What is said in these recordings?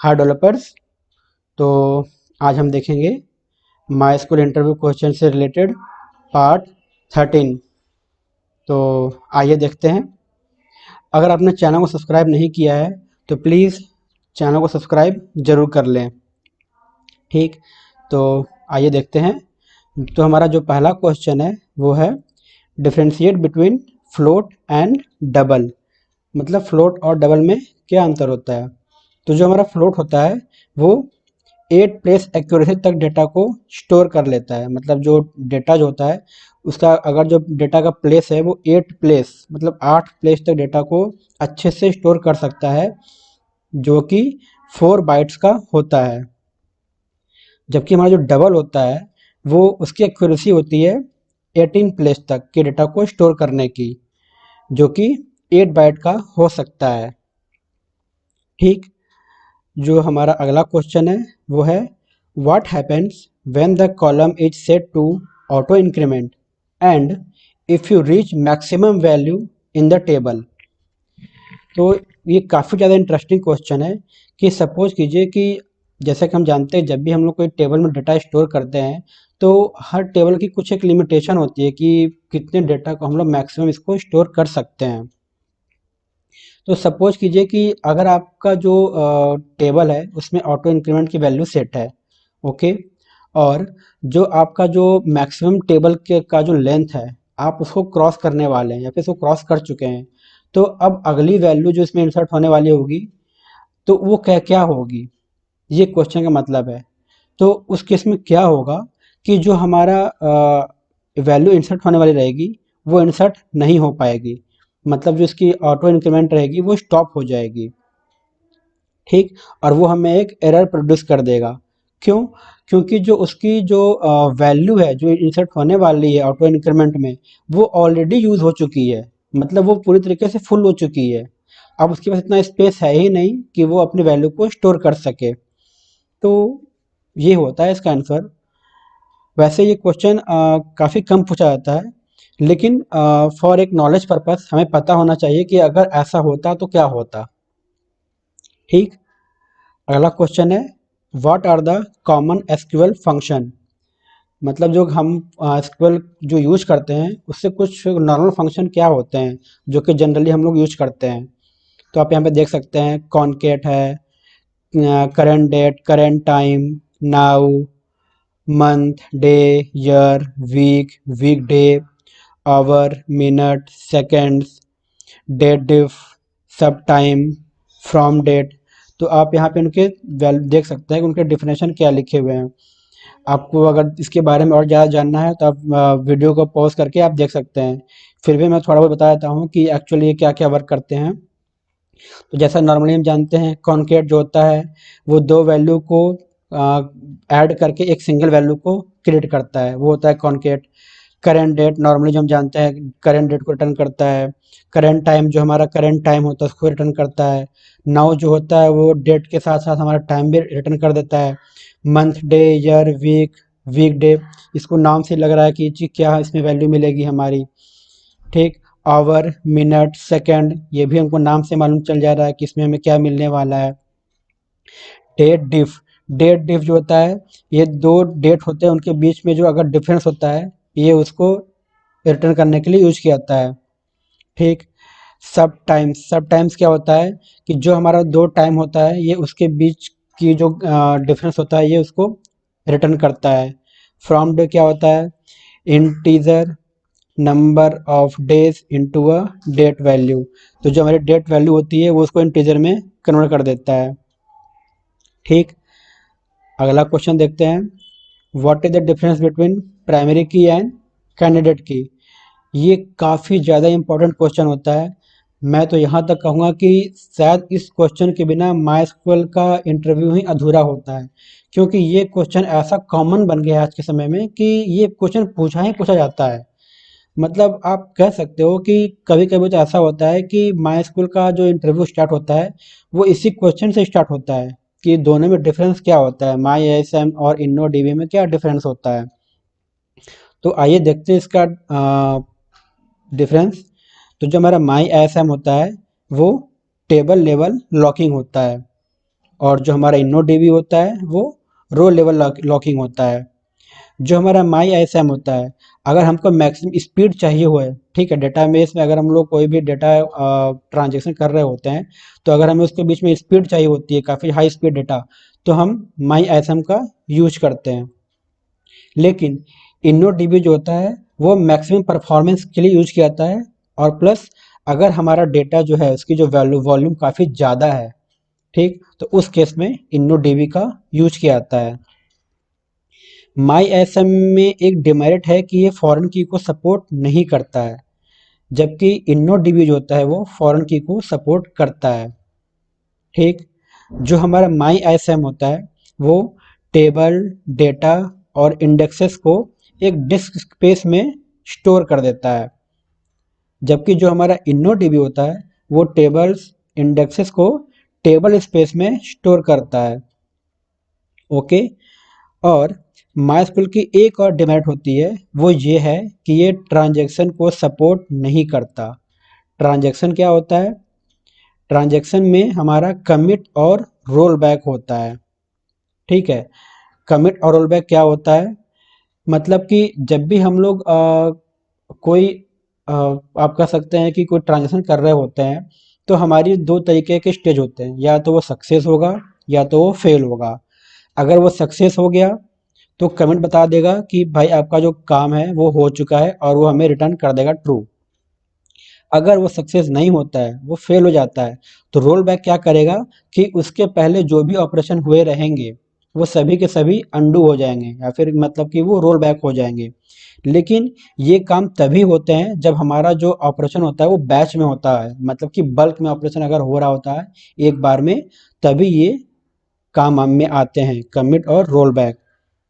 हाय developers. तो आज हम देखेंगे माई स्कूल इंटरव्यू क्वेश्चन से रिलेटेड पार्ट 13। तो आइए देखते हैं। अगर आपने चैनल को सब्सक्राइब नहीं किया है तो प्लीज़ चैनल को सब्सक्राइब जरूर कर लें। ठीक, तो आइए देखते हैं। तो हमारा जो पहला क्वेश्चन है वो है differentiate between float and double. मतलब फ्लोट और डबल में क्या अंतर होता है। तो जो हमारा फ्लोट होता है वो 8 प्लेस एक्यूरेसी तक डेटा को स्टोर कर लेता है। मतलब जो डेटा जो होता है उसका अगर जो डेटा का प्लेस है वो 8 प्लेस मतलब 8 प्लेस तक डेटा को अच्छे से स्टोर कर सकता है, जो कि 4 बाइट्स का होता है। जबकि हमारा जो डबल होता है वो उसकी एक्यूरेसी होती है 18 प्लेस तक के डेटा को स्टोर करने की, जो कि 8 बाइट का हो सकता है। ठीक, जो हमारा अगला क्वेश्चन है वो है what happens when the column is set to auto increment and if you reach maximum value in the table. तो ये काफ़ी ज़्यादा इंटरेस्टिंग क्वेश्चन है कि सपोज कीजिए कि जैसे कि हम जानते हैं जब भी हम लोग कोई टेबल में डेटा स्टोर करते हैं तो हर टेबल की कुछ एक लिमिटेशन होती है कि कितने डेटा को हम लोग मैक्सिमम इसको स्टोर कर सकते हैं। तो सपोज कीजिए कि अगर आपका जो टेबल है उसमें ऑटो इंक्रीमेंट की वैल्यू सेट है, ओके, और जो आपका जो मैक्सिमम टेबल के का जो लेंथ है आप उसको क्रॉस करने वाले हैं या फिर उसको क्रॉस कर चुके हैं। तो अब अगली वैल्यू जो इसमें इंसर्ट होने वाली होगी तो वो क्या क्या होगी, ये क्वेश्चन का मतलब है। तो उस केस में क्या होगा कि जो हमारा वैल्यू इंसर्ट होने वाली रहेगी वो इंसर्ट नहीं हो पाएगी। मतलब जो इसकी ऑटो इंक्रीमेंट रहेगी वो स्टॉप हो जाएगी। ठीक, और वो हमें एक एरर प्रोड्यूस कर देगा। क्यों? क्योंकि जो उसकी जो वैल्यू है जो इंसर्ट होने वाली है ऑटो इंक्रीमेंट में वो ऑलरेडी यूज हो चुकी है। मतलब वो पूरी तरीके से फुल हो चुकी है। अब उसके पास इतना स्पेस है ही नहीं कि वो अपनी वैल्यू को स्टोर कर सके। तो ये होता है इसका आंसर। वैसे ये क्वेश्चन काफ़ी कम पूछा जाता है, लेकिन फॉर एक नॉलेज पर्पस हमें पता होना चाहिए कि अगर ऐसा होता तो क्या होता। ठीक, अगला क्वेश्चन है what are the common SQL function. मतलब जो हम एसक्यूएल जो यूज करते हैं उससे कुछ नॉर्मल फंक्शन क्या होते हैं जो कि जनरली हम लोग यूज करते हैं। तो आप यहाँ पे देख सकते हैं कॉनकेट है, current date, current time, now, month, day, year, weekday, hour, minute, seconds, date diff, sub time, from date. तो आप यहाँ पे उनके देख सकते हैं कि उनके डिफिनेशन क्या लिखे हुए हैं। आपको अगर इसके बारे में और ज़्यादा जानना है तो आप वीडियो को पॉज करके आप देख सकते हैं। फिर भी मैं थोड़ा बहुत बता देता हूँ कि एक्चुअली ये क्या क्या वर्क करते हैं। तो जैसा नॉर्मली हम जानते हैं कॉन्केट जो होता है वो दो वैल्यू को ऐड करके एक सिंगल वैल्यू को क्रिएट करता है, वो होता है कॉन्केट। करेंट डेट नॉर्मली जो हम जानते हैं करेंट डेट को रिटर्न करता है। करेंट टाइम जो हमारा करेंट टाइम होता है उसको रिटर्न करता है। नाउ जो होता है वो डेट के साथ साथ हमारा टाइम भी रिटर्न कर देता है। Month, day, year, weekday, इसको नाम से लग रहा है कि जी क्या इसमें वैल्यू मिलेगी हमारी। ठीक, आवर, मिनट, सेकंड, ये भी हमको नाम से मालूम चल जा रहा है कि इसमें हमें क्या मिलने वाला है। डेट डिफ जो होता है ये दो डेट होते हैं उनके बीच में जो अगर डिफरेंस होता है ये उसको रिटर्न करने के लिए यूज किया जाता है। ठीक, सब टाइम्स क्या होता है कि जो हमारा दो टाइम होता है ये उसके बीच की जो डिफरेंस होता है ये उसको रिटर्न करता है। फ्रॉम डे क्या होता है integer number of days into a date value. तो जो हमारी डेट वैल्यू होती है वो उसको इंटीजर में कन्वर्ट कर देता है। ठीक, अगला क्वेश्चन देखते हैं what is the difference between primary की एंड कैंडिडेट की। ये काफ़ी ज़्यादा इंपॉर्टेंट क्वेश्चन होता है। मैं तो यहाँ तक कहूँगा कि शायद इस क्वेश्चन के बिना माई स्कूल का इंटरव्यू ही अधूरा होता है, क्योंकि ये क्वेश्चन ऐसा कॉमन बन गया है आज के समय में कि ये क्वेश्चन पूछा ही पूछा जाता है। मतलब आप कह सकते हो कि कभी कभी तो ऐसा होता है कि माई स्कूल का जो इंटरव्यू स्टार्ट होता है वो इसी क्वेश्चन से स्टार्ट होता है कि दोनों में डिफरेंस क्या होता है, माई एस एम और इन्नो डीबी में क्या डिफरेंस होता है। तो आइए देखते हैं इसका डिफरेंस। तो जो हमारा माई एस एम होता है वो टेबल लेवल लॉकिंग होता है, और जो हमारा InnoDB होता है वो रो लेवल लॉकिंग होता है। जो हमारा MyISAM होता है, अगर हमको मैक्सिमम स्पीड चाहिए हुआ है, ठीक है, डेटाबेस में अगर हम लोग कोई भी डेटा ट्रांजेक्शन कर रहे होते हैं, तो अगर हमें उसके बीच में स्पीड चाहिए होती है, काफ़ी हाई स्पीड डेटा, तो हम MyISAM का यूज करते हैं। लेकिन InnoDB जो होता है वो मैक्सिमम परफॉर्मेंस के लिए यूज किया जाता है, और प्लस अगर हमारा डेटा जो है उसकी जो वॉल्यूम काफ़ी ज़्यादा है, ठीक, तो उस केस में InnoDB का यूज किया जाता है। MyISAM में एक डिमेरिट है कि ये फॉरेन की को सपोर्ट नहीं करता है, जबकि InnoDB जो होता है वो फॉरेन की को सपोर्ट करता है। ठीक, जो हमारा MyISAM होता है वो टेबल, डेटा और इंडेक्सेस को एक डिस्क स्पेस में स्टोर कर देता है, जबकि जो हमारा InnoDB होता है वो टेबल्स, इंडेक्सेस को टेबल स्पेस में स्टोर करता है। ओके। और MySQL की एक और डिमेरिट होती है, वो ये है कि ये ट्रांजैक्शन को सपोर्ट नहीं करता। ट्रांजैक्शन क्या होता है? ट्रांजैक्शन में हमारा कमिट और रोल बैक होता है। ठीक है, कमिट और रोल बैक क्या होता है? मतलब कि जब भी हम लोग कोई आप कह सकते हैं कि कोई ट्रांजैक्शन कर रहे होते हैं, तो हमारी दो तरीके के स्टेज होते हैं, या तो वो सक्सेस होगा या तो वो फेल होगा। अगर वो सक्सेस हो गया तो कमेंट बता देगा कि भाई आपका जो काम है वो हो चुका है, और वो हमें रिटर्न कर देगा ट्रू। अगर वो सक्सेस नहीं होता है, वो फेल हो जाता है, तो रोल बैक क्या करेगा कि उसके पहले जो भी ऑपरेशन हुए रहेंगे वो सभी के सभी अंडू हो जाएंगे, या फिर मतलब कि वो रोल बैक हो जाएंगे। लेकिन ये काम तभी होते हैं जब हमारा जो ऑपरेशन होता है वो बैच में होता है, मतलब कि बल्क में ऑपरेशन अगर हो रहा होता है एक बार में, तभी ये काम में आते हैं, कमिट और रोल बैक।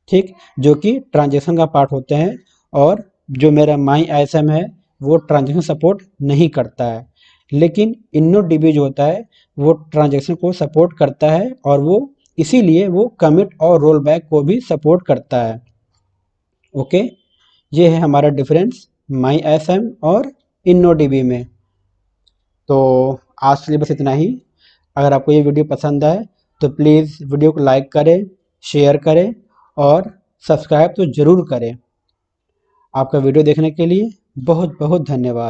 ठीक, जो कि ट्रांजैक्शन का पार्ट होते हैं। और जो मेरा MyISAM है वो ट्रांजैक्शन सपोर्ट नहीं करता है, लेकिन InnoDB जो होता है वो ट्रांजैक्शन को सपोर्ट करता है, और वो इसीलिए वो कमिट और रोल बैक को भी सपोर्ट करता है। ओके, ये है हमारा डिफरेंस MyISAM और InnoDB में। तो आज के लिए बस इतना ही। अगर आपको ये वीडियो पसंद आए तो प्लीज़ वीडियो को लाइक करें, शेयर करें और सब्सक्राइब तो ज़रूर करें। आपका वीडियो देखने के लिए बहुत बहुत धन्यवाद।